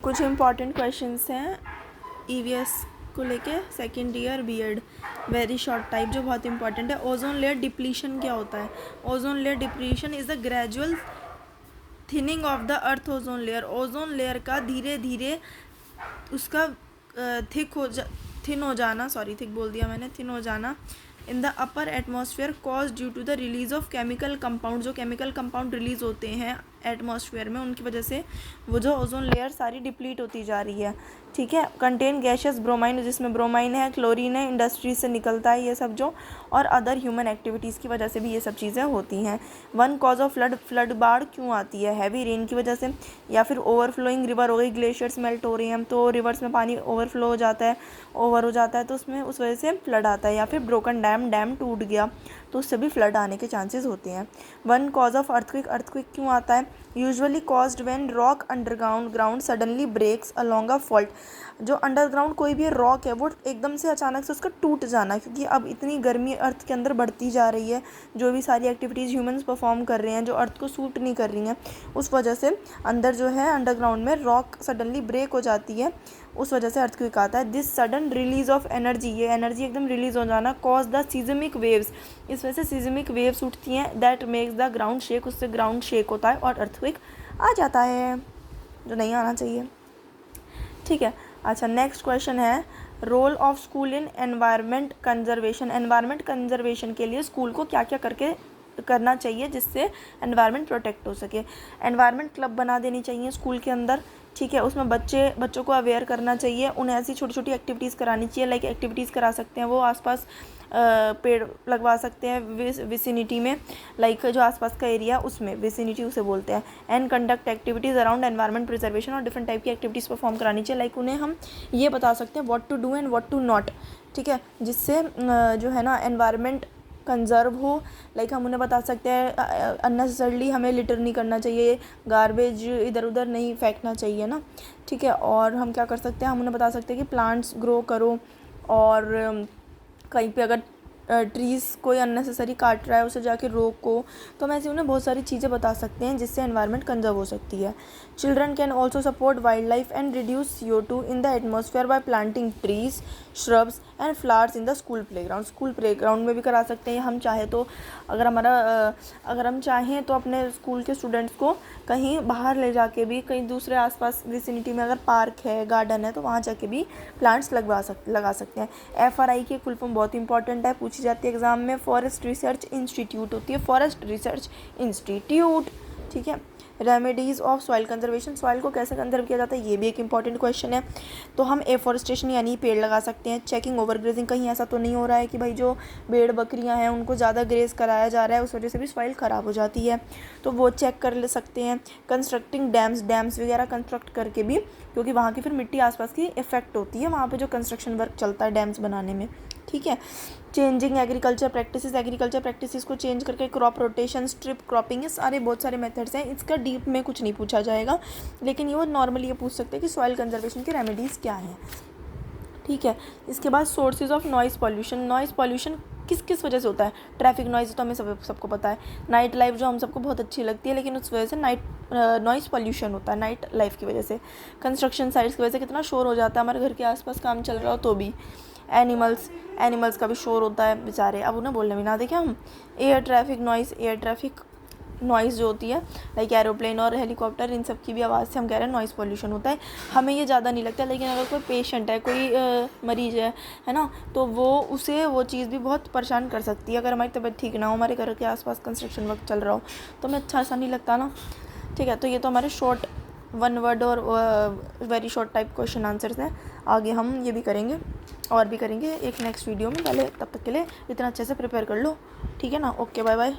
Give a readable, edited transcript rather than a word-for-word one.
कुछ important questions हैं EVS को लेके, second year BEd, very short type, जो बहुत इंपॉर्टेंट है। ओजोन लेयर डिप्लीशन क्या होता है? Ozone layer depletion is the gradual thinning of the earth ozone layer. Ozone layer का धीरे धीरे उसका थिन हो जाना, सॉरी थिक बोल दिया मैंने, थिन हो जाना in the upper atmosphere cause due to the release of chemical compound. जो केमिकल कंपाउंड रिलीज होते हैं एटमॉस्फेयर में, उनकी वजह से वो जो ओजोन लेयर सारी डिप्लीट होती जा रही है। ठीक है। कंटेन गैसेस ब्रोमाइन, जिसमें ब्रोमाइन है, क्लोरीन है, इंडस्ट्री से निकलता है ये सब जो, और अदर ह्यूमन एक्टिविटीज़ की वजह से भी ये सब चीज़ें होती हैं। वन कॉज ऑफ फ्लड बाढ़ क्यों आती है? हैवी रेन की वजह से, या फिर ओवरफ्लोइंग रिवर हो गई, ग्लेशियर्स मेल्ट हो रही हैं तो रिवर्स में पानी ओवरफ्लो हो जाता है, ओवर हो जाता है तो उसमें उस वजह से फ्लड आता है, या फिर ब्रोकन डैम टूट गया तो उससे भी फ्लड आने के चांसेस होते हैं। वन कॉज ऑफ अर्थक्वेक क्यों आता है? Usually caused when rock underground suddenly breaks along a fault. जो अंडरग्राउंड कोई भी रॉक है वो एकदम से अचानक से उसका टूट जाना, क्योंकि अब इतनी गर्मी अर्थ के अंदर बढ़ती जा रही है, जो भी सारी एक्टिविटीज़ ह्यूमंस परफॉर्म कर रहे हैं जो अर्थ को सूट नहीं कर रही हैं, उस वजह से अंदर जो है अंडरग्राउंड में रॉक सडनली ब्रेक हो जाती है, उस वजह से अर्थक्वेक आता है। This sudden release of energy, ये एनर्जी एकदम रिलीज हो जाना, कॉज द सीजमिक वेव्स, इस वजह से सीजमिक वेव्स उठती हैं, that makes the ground shake, उससे ग्राउंड शेक होता है और अर्थक्वेक आ जाता है, जो नहीं आना चाहिए। ठीक है। अच्छा, नेक्स्ट क्वेश्चन है role of school in environment conservation. Environment conservation के लिए स्कूल को क्या क्या करना चाहिए जिससे एनवायरनमेंट प्रोटेक्ट हो सके? एनवायरनमेंट क्लब बना देनी चाहिए स्कूल के अंदर। ठीक है। उसमें बच्चों को अवेयर करना चाहिए, उन्हें ऐसी छोटी छोटी एक्टिविटीज़ करानी चाहिए, लाइक एक्टिविटीज़ करा सकते हैं वो आसपास पेड़ लगवा सकते हैं विसिनिटी में, लाइक जो आसपास का एरिया उसमें, विसिनिटी उसे बोलते हैं। And conduct activities around environment preservation, और डिफरेंट टाइप की एक्टिविटीज़ परफॉर्म करानी चाहिए, लाइक उन्हें हम ये बता सकते हैं what to do and what to not. ठीक है। जिससे जो है ना एनवायरनमेंट कंजर्व हो, लाइक हम उन्हें बता सकते हैं अननेसेसरली हमें लिटर नहीं करना चाहिए, गार्बेज इधर उधर नहीं फेंकना चाहिए ना। ठीक है। और हम क्या कर सकते हैं, हम उन्हें बता सकते हैं कि प्लांट्स ग्रो करो, और कहीं पे अगर ट्रीज़ कोई अननेसेसरी काट रहा है उसे जाके रोको, तो हम ऐसे उन्हें बहुत सारी चीज़ें बता सकते हैं जिससे एनवायरनमेंट कंजर्व हो सकती है। Children can also support wild life and reduce CO2 in the atmosphere bye planting trees, shrubs and flowers in the school playground. School playground में भी करा सकते हैं हम चाहे तो, अगर हम चाहें तो अपने स्कूल के स्टूडेंट्स को कहीं बाहर ले जाके भी, कहीं दूसरे आसपास विसिनिटी में अगर पार्क है, गार्डन है, तो वहाँ जाके भी प्लांट्स लगा सकते हैं। FRI की फुल फॉर्म बहुत इंपॉर्टेंट है, पूछी जाती है एग्जाम में। फॉरेस्ट रिसर्च इंस्टीट्यूट होती है, फॉरेस्ट रिसर्च इंस्टीट्यूट। ठीक है। Remedies of soil conservation, soil को कैसे कंजर्व किया जाता है ये भी एक इंपॉर्टेंट क्वेश्चन है। तो हम एफॉरेस्टेशन यानी पेड़ लगा सकते हैं। चेकिंग ओवरग्रेजिंग, कहीं ऐसा तो नहीं हो रहा है कि भाई जो भेड़ बकरियां हैं उनको ज़्यादा ग्रेज कराया जा रहा है, उस वजह से भी सॉइल ख़राब हो जाती है, तो वो चेक कर ले सकते हैं। कंस्ट्रक्टिंग डैम्स वगैरह कंस्ट्रक्ट करके भी, क्योंकि वहाँ की फिर मिट्टी आसपास की इफेक्ट होती है वहाँ पर जो कंस्ट्रक्शन वर्क चलता है डैम्स बनाने में। ठीक है। चेंजिंग एग्रीकल्चर प्रैक्टिसेस को चेंज करके क्रॉप रोटेशन, स्ट्रिप क्रॉपिंग, ये सारे बहुत सारे मेथड्स हैं। इसका डीप में कुछ नहीं पूछा जाएगा, लेकिन ये वो नॉर्मली ये पूछ सकते हैं कि सॉइल कंजर्वेशन की रेमेडीज़ क्या हैं। ठीक है। इसके बाद sources of noise pollution. Noise pollution किस किस वजह से होता है? ट्रैफिक नॉइज़ तो हमें सबको पता है, नाइट लाइफ जो हम सबको बहुत अच्छी लगती है, लेकिन उस वजह से नॉइज़ पॉल्यूशन होता है नाइट लाइफ की वजह से। कंस्ट्रक्शन साइट्स की वजह से कितना शोर हो जाता है, हमारे घर के आसपास काम चल रहा हो तो भी। एनिमल्स का भी शोर होता है बेचारे, अब उन्हें बोलने में ना देखें हम। एयर ट्रैफिक नॉइज़ जो होती है, लाइक एरोप्लेन और हेलीकॉप्टर, इन सब की भी आवाज़ से हम कह रहे हैं नॉइज़ पॉल्यूशन होता है। हमें ये ज़्यादा नहीं लगता, लेकिन अगर कोई पेशेंट है, कोई मरीज़ है ना, तो उसे वो चीज़ भी बहुत परेशान कर सकती है। अगर हमारी तबीयत ठीक ना हो, हमारे घर के आसपास कंस्ट्रक्शन वर्क चल रहा हो, तो हमें अच्छा नहीं लगता ना। ठीक है। तो ये तो हमारे शॉर्ट वन वर्ड और very short type question answers हैं। आगे हम ये भी करेंगे और भी करेंगे एक नेक्स्ट वीडियो में। पहले तब तक के लिए इतना अच्छे से प्रिपेयर कर लो। ठीक है ना। Okay, bye bye.